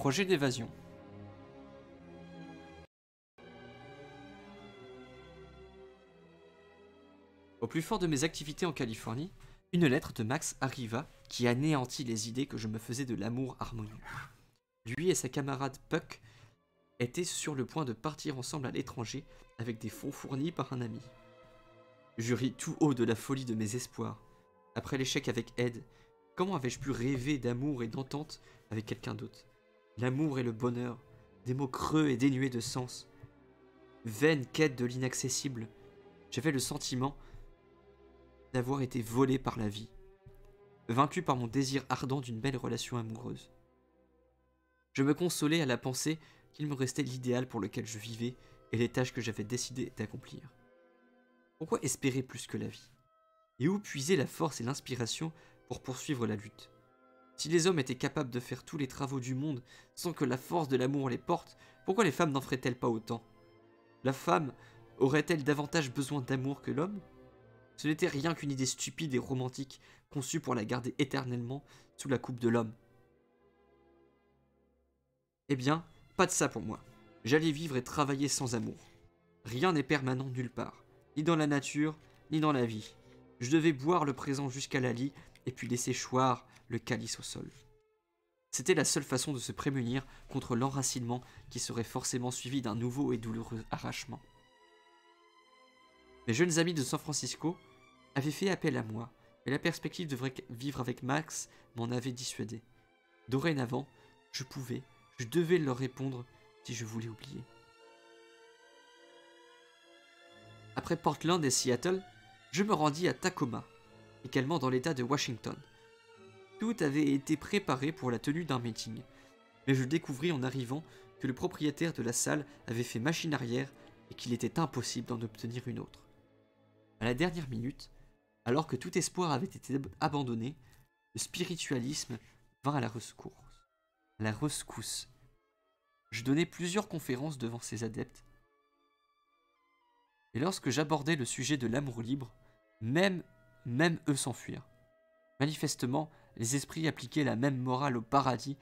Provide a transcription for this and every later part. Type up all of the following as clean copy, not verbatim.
Projet d'évasion. Au plus fort de mes activités en Californie, une lettre de Max arriva qui anéantit les idées que je me faisais de l'amour harmonieux. Lui et sa camarade Puck étaient sur le point de partir ensemble à l'étranger avec des fonds fournis par un ami. Je ris tout haut de la folie de mes espoirs. Après l'échec avec Ed, comment avais-je pu rêver d'amour et d'entente avec quelqu'un d'autre? L'amour et le bonheur, des mots creux et dénués de sens. Vaine quête de l'inaccessible. J'avais le sentiment d'avoir été volé par la vie, vaincu par mon désir ardent d'une belle relation amoureuse. Je me consolais à la pensée qu'il me restait l'idéal pour lequel je vivais et les tâches que j'avais décidé d'accomplir. Pourquoi espérer plus que la vie? Et où puiser la force et l'inspiration pour poursuivre la lutte? Si les hommes étaient capables de faire tous les travaux du monde sans que la force de l'amour les porte, pourquoi les femmes n'en feraient-elles pas autant? La femme aurait-elle davantage besoin d'amour que l'homme? Ce n'était rien qu'une idée stupide et romantique conçue pour la garder éternellement sous la coupe de l'homme. Eh bien, pas de ça pour moi. J'allais vivre et travailler sans amour. Rien n'est permanent nulle part, ni dans la nature, ni dans la vie. Je devais boire le présent jusqu'à la lie et puis laisser choir le calice au sol. C'était la seule façon de se prémunir contre l'enracinement qui serait forcément suivi d'un nouveau et douloureux arrachement. Mes jeunes amis de San Francisco avaient fait appel à moi, et la perspective de vivre avec Max m'en avait dissuadé. Dorénavant, je devais leur répondre si je voulais oublier. Après Portland et Seattle, je me rendis à Tacoma, également dans l'état de Washington. Tout avait été préparé pour la tenue d'un meeting, mais je découvris en arrivant que le propriétaire de la salle avait fait machine arrière et qu'il était impossible d'en obtenir une autre. À la dernière minute, alors que tout espoir avait été abandonné, le spiritualisme vint à la rescousse. Je donnai plusieurs conférences devant ses adeptes, et lorsque j'abordais le sujet de l'amour libre, même eux s'enfuirent. Manifestement, les esprits appliquaient la même morale au paradis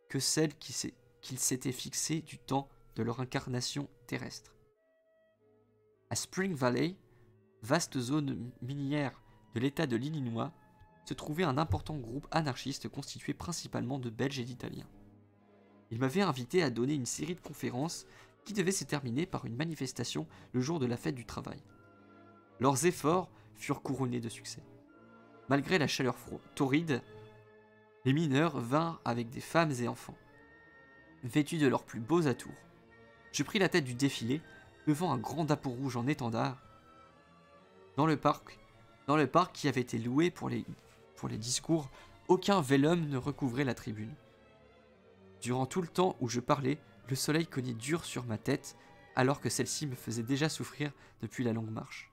que celle qu'ils s'étaient fixée du temps de leur incarnation terrestre. À Spring Valley, vaste zone minière de l'État de l'Illinois, se trouvait un important groupe anarchiste constitué principalement de Belges et d'Italiens. Ils m'avaient invité à donner une série de conférences qui devait se terminer par une manifestation le jour de la fête du travail. Leurs efforts furent couronnés de succès. Malgré la chaleur torride, les mineurs vinrent avec des femmes et enfants, vêtus de leurs plus beaux atours. Je pris la tête du défilé, devant un grand drapeau rouge en étendard, dans le parc qui avait été loué pour les discours, aucun vélum ne recouvrait la tribune. Durant tout le temps où je parlais, le soleil cognait dur sur ma tête, alors que celle-ci me faisait déjà souffrir depuis la longue marche.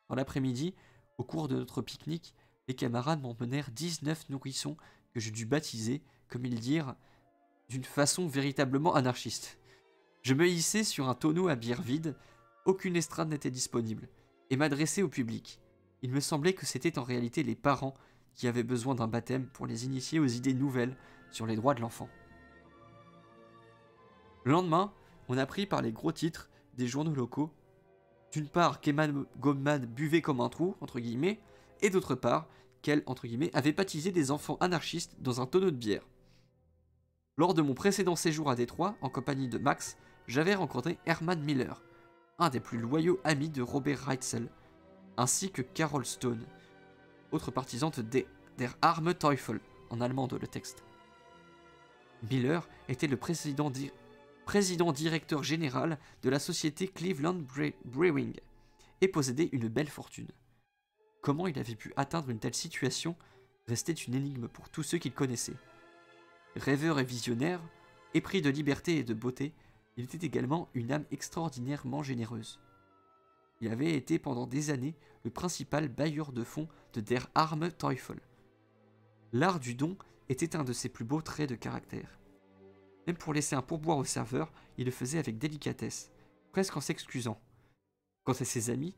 Dans l'après-midi, au cours de notre pique-nique, les camarades m'emmenèrent 19 nourrissons que je dus baptiser, comme ils dirent, d'une façon véritablement anarchiste. Je me hissai sur un tonneau à bière vide, aucune estrade n'était disponible, et m'adressai au public. Il me semblait que c'était en réalité les parents qui avaient besoin d'un baptême pour les initier aux idées nouvelles sur les droits de l'enfant. Le lendemain, on apprit par les gros titres des journaux locaux, d'une part qu'Emma Goldman buvait comme un trou, entre guillemets, et d'autre part qu'elle, entre guillemets, avait baptisé des enfants anarchistes dans un tonneau de bière. Lors de mon précédent séjour à Détroit, en compagnie de Max, j'avais rencontré Herman Miller, un des plus loyaux amis de Robert Reitzel, ainsi que Carol Stone, autre partisante Der Arme Teufel, en allemand de le texte. Miller était le président directeur général de la société Cleveland Brewing et possédait une belle fortune. Comment il avait pu atteindre une telle situation restait une énigme pour tous ceux qu'il connaissait. Rêveur et visionnaire, épris de liberté et de beauté, il était également une âme extraordinairement généreuse. Il avait été pendant des années le principal bailleur de fonds de Der Arme Teufel. L'art du don était un de ses plus beaux traits de caractère. Même pour laisser un pourboire au serveur, il le faisait avec délicatesse, presque en s'excusant. Quant à ses amis,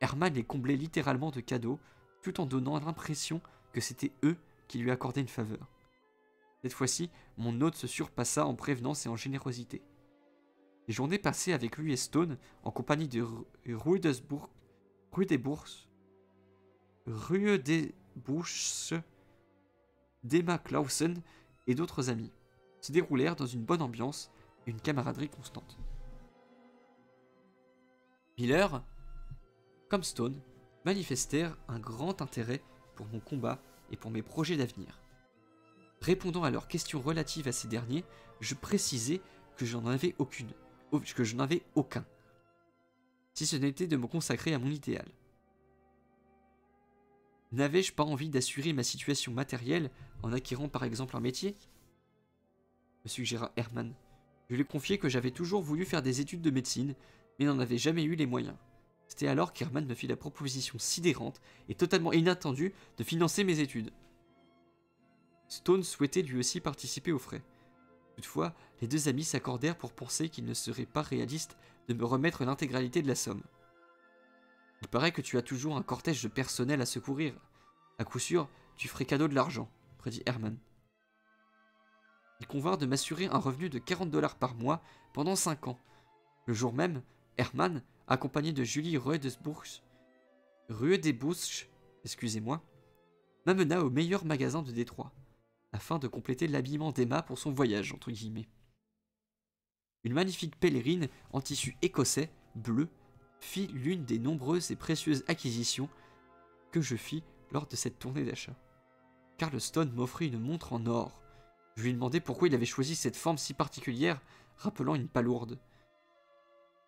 Herman les comblait littéralement de cadeaux, tout en donnant l'impression que c'était eux qui lui accordaient une faveur. Cette fois-ci, mon hôte se surpassa en prévenance et en générosité. Les journées passées avec lui et Stone, en compagnie de Rudebusch, d'Emma Clausen et d'autres amis, se déroulèrent dans une bonne ambiance et une camaraderie constante. Miller, comme Stone, manifestèrent un grand intérêt pour mon combat et pour mes projets d'avenir. Répondant à leurs questions relatives à ces derniers, je précisai que je n'en avais aucun, si ce n'était de me consacrer à mon idéal. N'avais-je pas envie d'assurer ma situation matérielle en acquérant par exemple un métier ? Me suggéra Herman. Je lui confiai que j'avais toujours voulu faire des études de médecine, mais n'en avais jamais eu les moyens. C'était alors qu'Herman me fit la proposition sidérante et totalement inattendue de financer mes études. Stone souhaitait lui aussi participer aux frais. Toutefois, les deux amis s'accordèrent pour penser qu'il ne serait pas réaliste de me remettre l'intégralité de la somme. Il paraît que tu as toujours un cortège de personnel à secourir. À coup sûr, tu ferais cadeau de l'argent, prédit Herman. Ils convinrent de m'assurer un revenu de 40$ par mois pendant 5 ans. Le jour même, Herman, accompagné de Julie Ruedebusch, m'amena au meilleur magasin de Détroit, afin de compléter l'habillement d'Emma pour son voyage, entre guillemets. Une magnifique pèlerine en tissu écossais, bleu, fit l'une des nombreuses et précieuses acquisitions que je fis lors de cette tournée d'achat. Stone m'offrit une montre en or. Je lui demandai pourquoi il avait choisi cette forme si particulière, rappelant une palourde.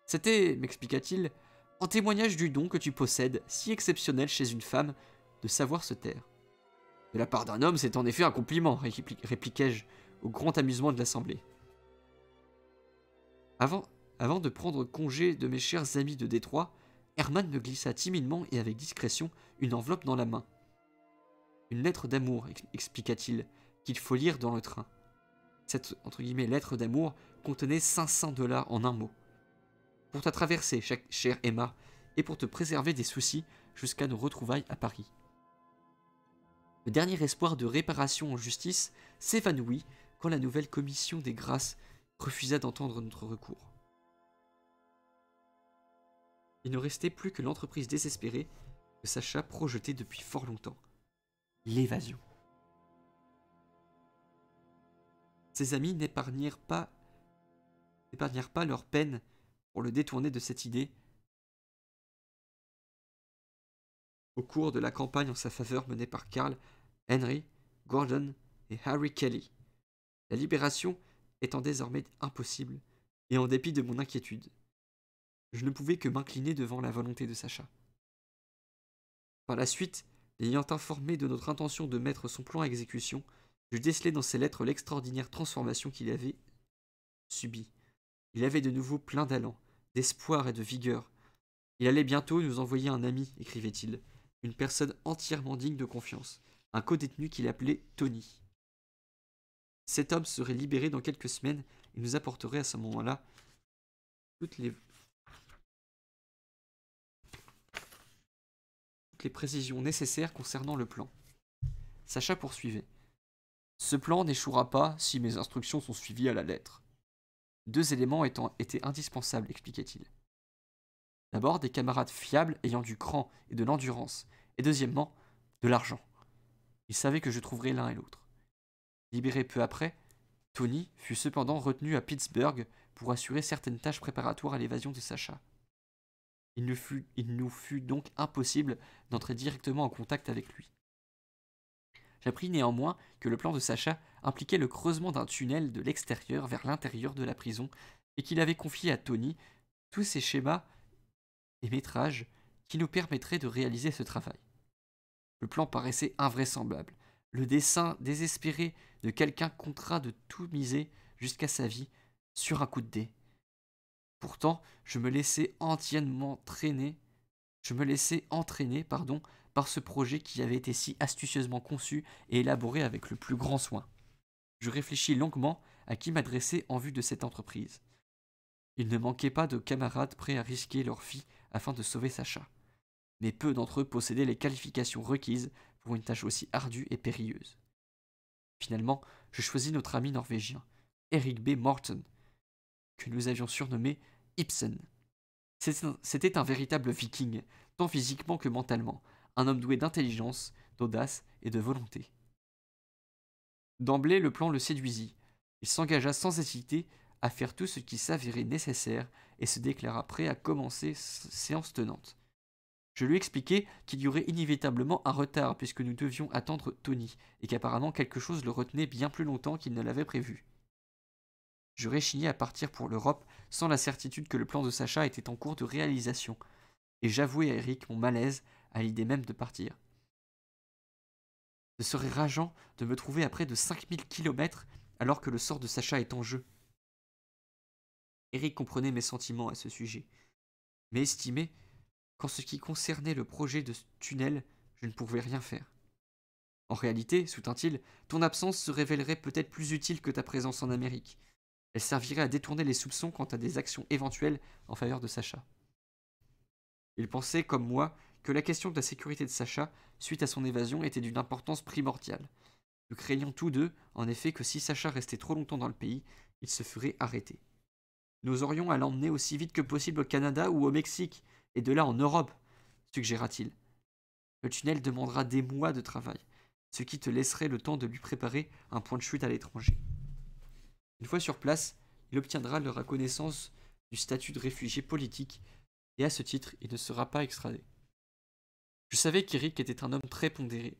C'était, m'expliqua-t-il, en témoignage du don que tu possèdes, si exceptionnel chez une femme, de savoir se taire. De la part d'un homme, c'est en effet un compliment, répliquai-je, au grand amusement de l'assemblée. Avant de prendre congé de mes chers amis de Détroit, Herman me glissa timidement et avec discrétion une enveloppe dans la main. Une lettre d'amour, expliqua-t-il, qu'il faut lire dans le train. Cette lettre d'amour contenait 500$ en un mot. Pour ta traversée, chère Emma, et pour te préserver des soucis jusqu'à nos retrouvailles à Paris. Le dernier espoir de réparation en justice s'évanouit quand la nouvelle commission des grâces refusa d'entendre notre recours. Il ne restait plus que l'entreprise désespérée que Sacha projetait depuis fort longtemps. L'évasion. Ses amis n'épargnèrent pas leur peine pour le détourner de cette idée au cours de la campagne en sa faveur menée par Carl, Henry, Gordon et Harry Kelly. La libération étant désormais impossible, et en dépit de mon inquiétude, je ne pouvais que m'incliner devant la volonté de Sacha. Par la suite, l'ayant informé de notre intention de mettre son plan à exécution, je décelai dans ses lettres l'extraordinaire transformation qu'il avait subie. Il avait de nouveau plein d'allant, d'espoir et de vigueur. Il allait bientôt nous envoyer un ami, écrivait-il, une personne entièrement digne de confiance, un codétenu qu'il appelait Tony. Cet homme serait libéré dans quelques semaines et nous apporterait à ce moment-là toutes les précisions nécessaires concernant le plan. Sacha poursuivait. Ce plan n'échouera pas si mes instructions sont suivies à la lettre. 2 éléments étaient indispensables, expliquait-il. D'abord, des camarades fiables ayant du cran et de l'endurance, et deuxièmement, de l'argent. Il savait que je trouverais l'un et l'autre. Libéré peu après, Tony fut cependant retenu à Pittsburgh pour assurer certaines tâches préparatoires à l'évasion de Sacha. Il nous fut donc impossible d'entrer directement en contact avec lui. J'appris néanmoins que le plan de Sacha impliquait le creusement d'un tunnel de l'extérieur vers l'intérieur de la prison et qu'il avait confié à Tony tous ses schémas et métrages qui nous permettraient de réaliser ce travail. Le plan paraissait invraisemblable, le dessein désespéré de quelqu'un contraint de tout miser jusqu'à sa vie sur un coup de dé. Pourtant, je me laissais entraîner par ce projet qui avait été si astucieusement conçu et élaboré avec le plus grand soin. Je réfléchis longuement à qui m'adresser en vue de cette entreprise. Il ne manquait pas de camarades prêts à risquer leur vie afin de sauver Sacha. Mais peu d'entre eux possédaient les qualifications requises pour une tâche aussi ardue et périlleuse. Finalement, je choisis notre ami norvégien, Eric B. Morton, que nous avions surnommé Ibsen. C'était un véritable viking, tant physiquement que mentalement, un homme doué d'intelligence, d'audace et de volonté. D'emblée, le plan le séduisit. Il s'engagea sans hésiter à faire tout ce qui s'avérait nécessaire et se déclara prêt à commencer séance tenante. Je lui expliquai qu'il y aurait inévitablement un retard puisque nous devions attendre Tony et qu'apparemment quelque chose le retenait bien plus longtemps qu'il ne l'avait prévu. Je réchignai à partir pour l'Europe sans la certitude que le plan de Sacha était en cours de réalisation, et j'avouai à Eric mon malaise à l'idée même de partir. Ce serait rageant de me trouver à près de 5000 kilomètres alors que le sort de Sacha est en jeu. Eric comprenait mes sentiments à ce sujet, mais estimait qu'en ce qui concernait le projet de ce tunnel, je ne pouvais rien faire. En réalité, soutint-il, ton absence se révélerait peut-être plus utile que ta présence en Amérique. Elle servirait à détourner les soupçons quant à des actions éventuelles en faveur de Sacha. Il pensait, comme moi, que la question de la sécurité de Sacha, suite à son évasion, était d'une importance primordiale. Nous craignions tous deux, en effet, que si Sacha restait trop longtemps dans le pays, il se ferait arrêter. Nous aurions à l'emmener aussi vite que possible au Canada ou au Mexique, et de là en Europe, suggéra-t-il. Le tunnel demandera des mois de travail, ce qui te laisserait le temps de lui préparer un point de chute à l'étranger. Une fois sur place, il obtiendra la reconnaissance du statut de réfugié politique, et à ce titre, il ne sera pas extradé. Je savais qu'Eric était un homme très pondéré,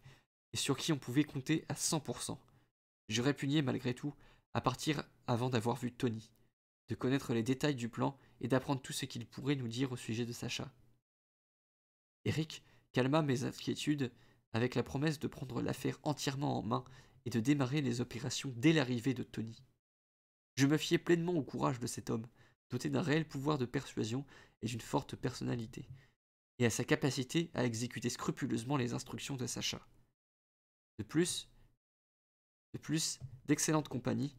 et sur qui on pouvait compter à 100%. Je répugnais malgré tout à partir avant d'avoir vu Tony, de connaître les détails du plan et d'apprendre tout ce qu'il pourrait nous dire au sujet de Sacha. Eric calma mes inquiétudes avec la promesse de prendre l'affaire entièrement en main et de démarrer les opérations dès l'arrivée de Tony. Je me fiais pleinement au courage de cet homme, doté d'un réel pouvoir de persuasion et d'une forte personnalité, et à sa capacité à exécuter scrupuleusement les instructions de Sacha. De plus, d'excellente compagnie,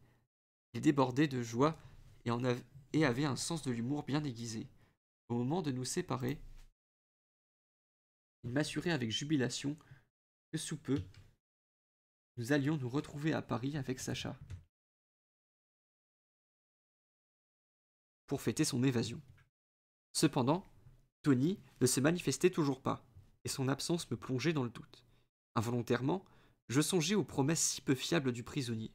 il débordait de joie et avait un sens de l'humour bien aiguisé. Au moment de nous séparer, il m'assurait avec jubilation que sous peu, nous allions nous retrouver à Paris avec Sacha pour fêter son évasion. Cependant, Tony ne se manifestait toujours pas, et son absence me plongeait dans le doute. Involontairement, je songeais aux promesses si peu fiables du prisonnier.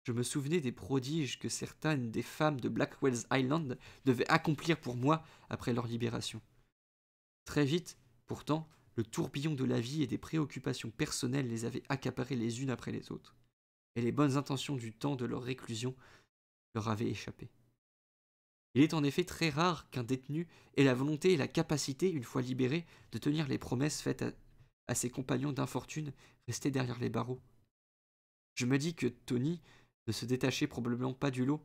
Je me souvenais des prodiges que certaines des femmes de Blackwell's Island devaient accomplir pour moi après leur libération. Très vite, pourtant, le tourbillon de la vie et des préoccupations personnelles les avait accaparées les unes après les autres, et les bonnes intentions du temps de leur réclusion leur avaient échappé. Il est en effet très rare qu'un détenu ait la volonté et la capacité, une fois libéré, de tenir les promesses faites à ses compagnons d'infortune restés derrière les barreaux. Je me dis que Tony ne se détachait probablement pas du lot.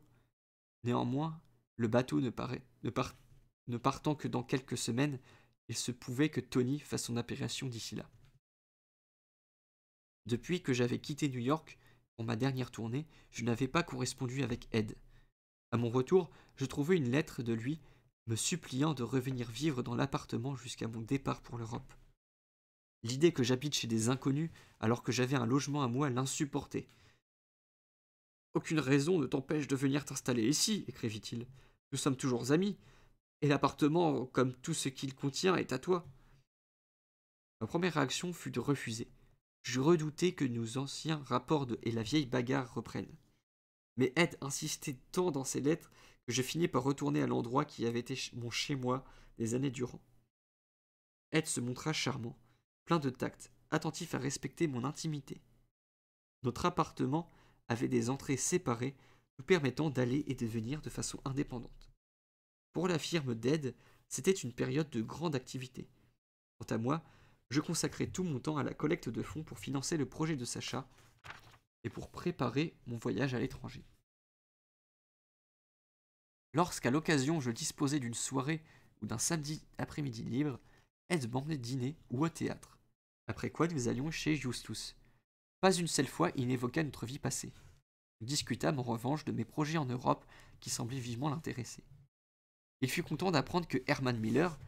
Néanmoins, le bateau ne partant que dans quelques semaines, il se pouvait que Tony fasse son apparition d'ici là. Depuis que j'avais quitté New York pour ma dernière tournée, je n'avais pas correspondu avec Ed. À mon retour, je trouvai une lettre de lui me suppliant de revenir vivre dans l'appartement jusqu'à mon départ pour l'Europe. L'idée que j'habite chez des inconnus alors que j'avais un logement à moi l'insupportait. « Aucune raison ne t'empêche de venir t'installer ici, écrivit-il. Nous sommes toujours amis, et l'appartement, comme tout ce qu'il contient, est à toi. » Ma première réaction fut de refuser. Je redoutais que nos anciens rapports et la vieille bagarre reprennent. Mais Ed insistait tant dans ses lettres que je finis par retourner à l'endroit qui avait été mon chez-moi des années durant. Ed se montra charmant, plein de tact, attentif à respecter mon intimité. Notre appartement avait des entrées séparées, nous permettant d'aller et de venir de façon indépendante. Pour la firme d'Ed, c'était une période de grande activité. Quant à moi, je consacrais tout mon temps à la collecte de fonds pour financer le projet de Sacha et pour préparer mon voyage à l'étranger. Lorsqu'à l'occasion je disposais d'une soirée ou d'un samedi après-midi libre, Ed m'emmenait dîner ou au théâtre, après quoi nous allions chez Justus. Pas une seule fois il n'évoqua notre vie passée. Nous discutâmes en revanche de mes projets en Europe qui semblaient vivement l'intéresser. Il fut content d'apprendre que Herman Miller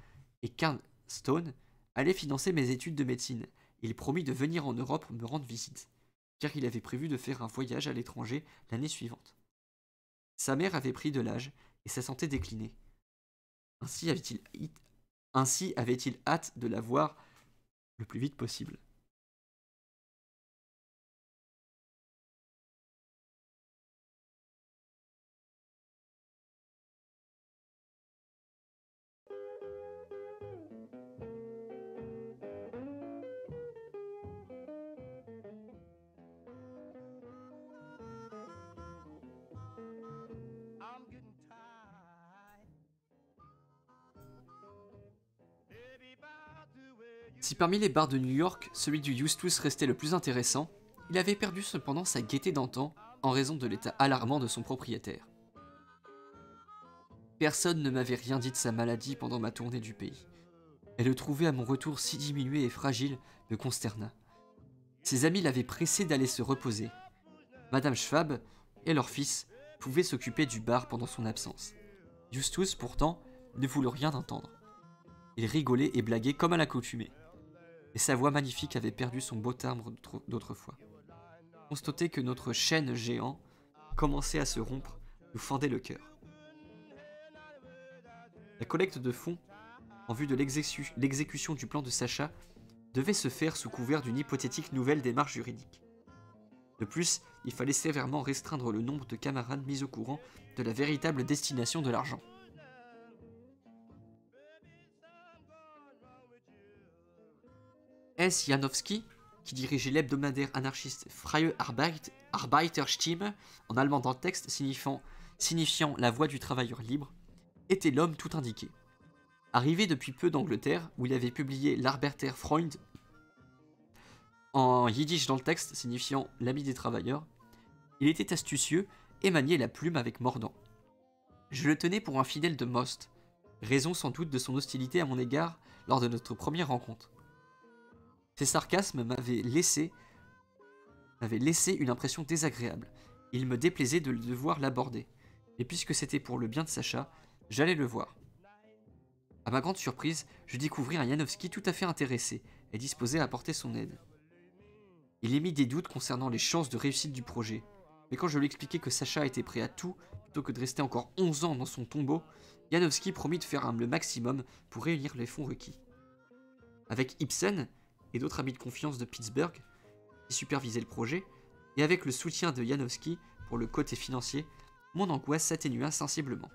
et Carl Stone allaient financer mes études de médecine. Il promit de venir en Europe me rendre visite. car il avait prévu de faire un voyage à l'étranger l'année suivante. Sa mère avait pris de l'âge et sa santé déclinait. Ainsi avait-il hâte de la voir le plus vite possible. Si parmi les bars de New York, celui du Eustis restait le plus intéressant, il avait perdu cependant sa gaieté d'antan en raison de l'état alarmant de son propriétaire. Personne ne m'avait rien dit de sa maladie pendant ma tournée du pays, et le trouver à mon retour si diminué et fragile me consterna. Ses amis l'avaient pressé d'aller se reposer. Madame Schwab et leur fils pouvaient s'occuper du bar pendant son absence. Justus, pourtant, ne voulut rien entendre. Il rigolait et blaguait comme à l'accoutumée. Et sa voix magnifique avait perdu son beau timbre d'autrefois. Constater que notre chêne géant commençait à se rompre nous fendait le cœur. La collecte de fonds, en vue de l'exécution du plan de Sacha, devait se faire sous couvert d'une hypothétique nouvelle démarche juridique. De plus, il fallait sévèrement restreindre le nombre de camarades mis au courant de la véritable destination de l'argent. S. Janowski, qui dirigeait l'hebdomadaire anarchiste Freie Arbeiterstimme, en allemand dans le texte signifiant la voix du travailleur libre, était l'homme tout indiqué. Arrivé depuis peu d'Angleterre, où il avait publié l'Arbeiter Freund, en yiddish dans le texte signifiant l'ami des travailleurs, il était astucieux et maniait la plume avec mordant. Je le tenais pour un fidèle de Most, raison sans doute de son hostilité à mon égard lors de notre première rencontre. Ses sarcasmes m'avaient laissé une impression désagréable. Il me déplaisait de devoir l'aborder, et puisque c'était pour le bien de Sacha, j'allais le voir. À ma grande surprise, je découvris un Janowski tout à fait intéressé et disposé à apporter son aide. Il émit des doutes concernant les chances de réussite du projet, mais quand je lui expliquai que Sacha était prêt à tout, plutôt que de rester encore 11 ans dans son tombeau, Janowski promit de faire le maximum pour réunir les fonds requis. Avec Ibsen et d'autres amis de confiance de Pittsburgh, qui supervisaient le projet, et avec le soutien de Janowski pour le côté financier, mon angoisse s'atténua sensiblement.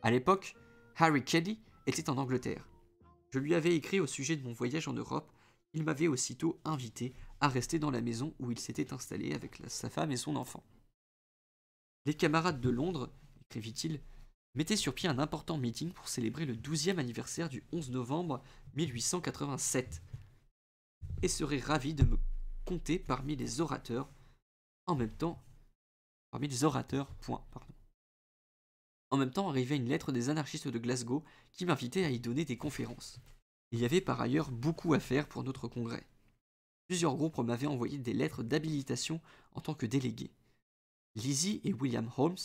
À l'époque, Harry Kelly était en Angleterre. Je lui avais écrit au sujet de mon voyage en Europe. Il m'avait aussitôt invité à rester dans la maison où il s'était installé avec sa femme et son enfant. Les camarades de Londres, écrivit-il, mettaient sur pied un important meeting pour célébrer le 12e anniversaire du 11 novembre 1887 et seraient ravis de me compter parmi les orateurs En même temps arrivait une lettre des anarchistes de Glasgow qui m'invitait à y donner des conférences. Il y avait par ailleurs beaucoup à faire pour notre congrès. Plusieurs groupes m'avaient envoyé des lettres d'habilitation en tant que délégué. Lizzie et William Holmes,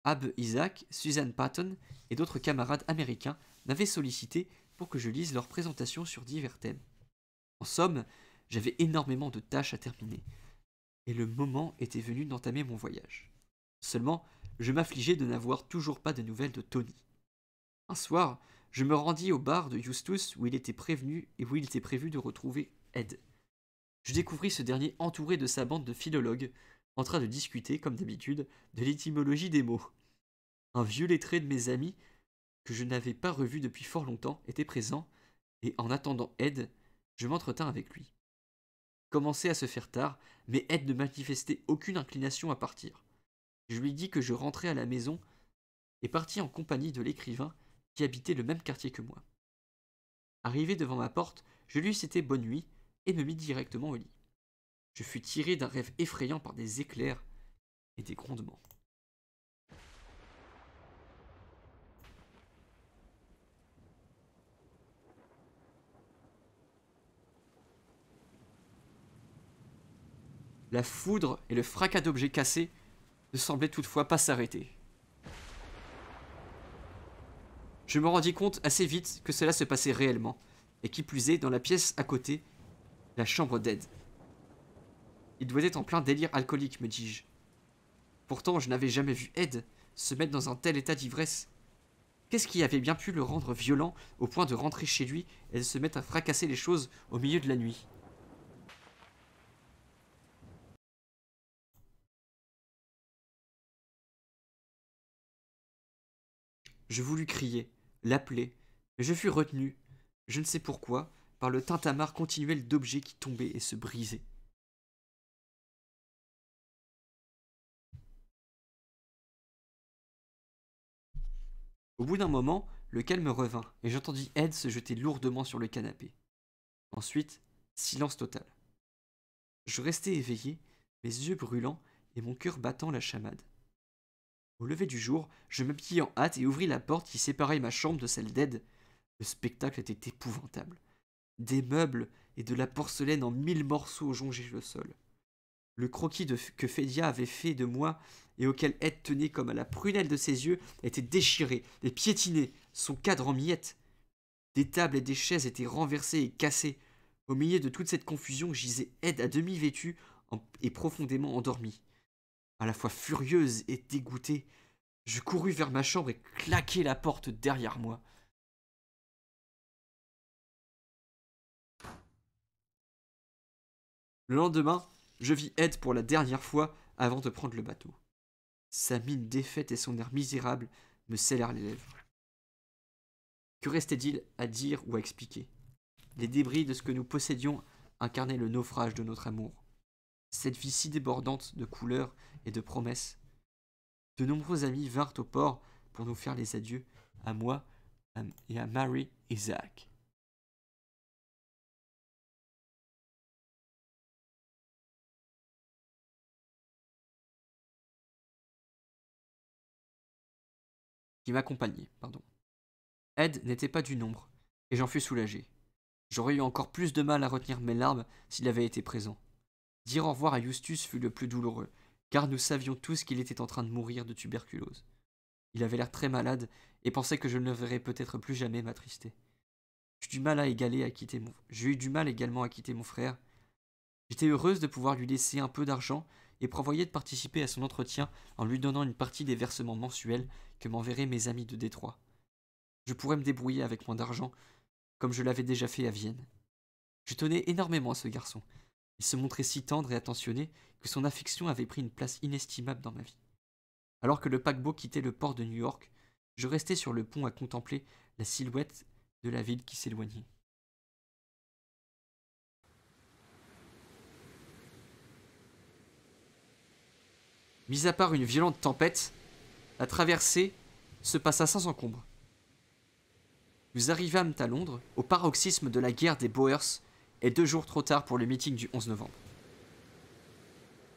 Abe Isaac, Susan Patton et d'autres camarades américains m'avaient sollicité pour que je lise leurs présentations sur divers thèmes. En somme, j'avais énormément de tâches à terminer, et le moment était venu d'entamer mon voyage. Seulement, je m'affligeais de n'avoir toujours pas de nouvelles de Tony. Un soir, je me rendis au bar de Justus où il était prévu de retrouver Ed. Je découvris ce dernier entouré de sa bande de philologues, en train de discuter, comme d'habitude, de l'étymologie des mots. Un vieux lettré de mes amis, que je n'avais pas revu depuis fort longtemps, était présent, et en attendant Ed, je m'entretins avec lui. Il commençait à se faire tard, mais Ed ne manifestait aucune inclination à partir. Je lui dis que je rentrais à la maison et partis en compagnie de l'écrivain qui habitait le même quartier que moi. Arrivé devant ma porte, je lui souhaitai bonne nuit et me mis directement au lit. Je fus tiré d'un rêve effrayant par des éclairs et des grondements. La foudre et le fracas d'objets cassés ne semblaient toutefois pas s'arrêter. Je me rendis compte assez vite que cela se passait réellement, et qui plus est, dans la pièce à côté, la chambre d'Ed. Il doit être en plein délire alcoolique, me dis-je. Pourtant, je n'avais jamais vu Ed se mettre dans un tel état d'ivresse. Qu'est-ce qui avait bien pu le rendre violent au point de rentrer chez lui et de se mettre à fracasser les choses au milieu de la nuit? Je voulus crier, l'appeler, mais je fus retenu, je ne sais pourquoi, par le tintamarre continuel d'objets qui tombaient et se brisaient. Au bout d'un moment, le calme revint, et j'entendis Ed se jeter lourdement sur le canapé. Ensuite, silence total. Je restai éveillé, mes yeux brûlants et mon cœur battant la chamade. Au lever du jour, je m'habillai en hâte et ouvris la porte qui séparait ma chambre de celle d'Ed. Le spectacle était épouvantable. Des meubles et de la porcelaine en 1000 morceaux jonchaient le sol. Le croquis que Fédia avait fait de moi et auquel Ed tenait comme à la prunelle de ses yeux était déchiré et piétiné, son cadre en miettes. Des tables et des chaises étaient renversées et cassées. Au milieu de toute cette confusion gisait Ed à demi vêtu et profondément endormi. À la fois furieuse et dégoûtée, je courus vers ma chambre et claquai la porte derrière moi. Le lendemain, je vis Ed pour la dernière fois avant de prendre le bateau. Sa mine défaite et son air misérable me scellèrent les lèvres. Que restait-il à dire ou à expliquer? Les débris de ce que nous possédions incarnaient le naufrage de notre amour. Cette vie si débordante de couleurs et de promesses. De nombreux amis vinrent au port pour nous faire les adieux, à moi et à Mary et Zach. Qui m'accompagnaient, pardon. Ed n'était pas du nombre, et j'en fus soulagé. J'aurais eu encore plus de mal à retenir mes larmes s'il avait été présent. Dire au revoir à Eustace fut le plus douloureux, car nous savions tous qu'il était en train de mourir de tuberculose. Il avait l'air très malade et pensait que je ne le verrais peut-être plus jamais m'attrister. J'ai eu du mal également à quitter mon frère. J'étais heureuse de pouvoir lui laisser un peu d'argent et prévoyais de participer à son entretien en lui donnant une partie des versements mensuels que m'enverraient mes amis de Détroit. Je pourrais me débrouiller avec moins d'argent, comme je l'avais déjà fait à Vienne. Je tenais énormément à ce garçon. Il se montrait si tendre et attentionné que son affection avait pris une place inestimable dans ma vie. Alors que le paquebot quittait le port de New York, je restais sur le pont à contempler la silhouette de la ville qui s'éloignait. Mis à part une violente tempête, la traversée se passa sans encombre. Nous arrivâmes à Londres au paroxysme de la guerre des Boers et 2 jours trop tard pour le meeting du 11 novembre.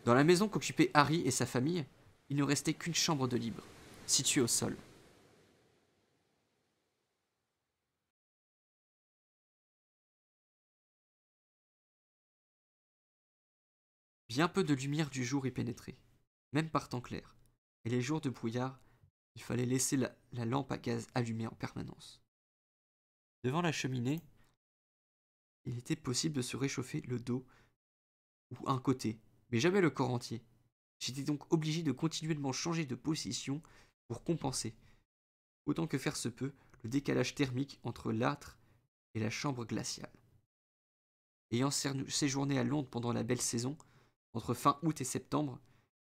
Dans la maison qu'occupaient Harry et sa famille, il ne restait qu'une chambre de libre, située au sol. Bien peu de lumière du jour y pénétrait, même par temps clair, et les jours de brouillard, il fallait laisser la lampe à gaz allumée en permanence. Devant la cheminée, il était possible de se réchauffer le dos ou un côté, mais jamais le corps entier. J'étais donc obligé de continuellement changer de position pour compenser, autant que faire se peut, le décalage thermique entre l'âtre et la chambre glaciale. Ayant séjourné à Londres pendant la belle saison, entre fin août et septembre,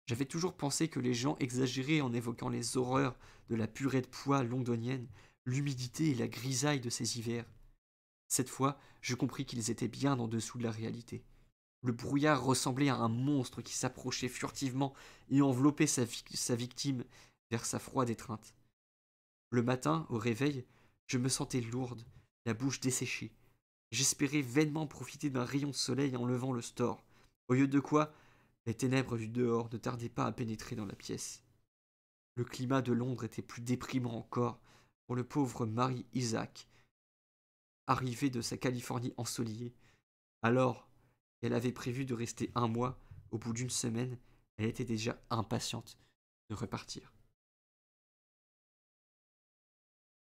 j'avais toujours pensé que les gens exagéraient en évoquant les horreurs de la purée de pois londonienne, l'humidité et la grisaille de ces hivers. Cette fois, je compris qu'ils étaient bien en dessous de la réalité. Le brouillard ressemblait à un monstre qui s'approchait furtivement et enveloppait sa victime vers sa froide étreinte. Le matin, au réveil, je me sentais lourde, la bouche desséchée. J'espérais vainement profiter d'un rayon de soleil en levant le store, au lieu de quoi les ténèbres du dehors ne tardaient pas à pénétrer dans la pièce. Le climat de Londres était plus déprimant encore pour le pauvre Mary Isaac, arrivé de sa Californie ensoleillée. Alors qu'elle avait prévu de rester un mois, au bout d'une semaine, elle était déjà impatiente de repartir.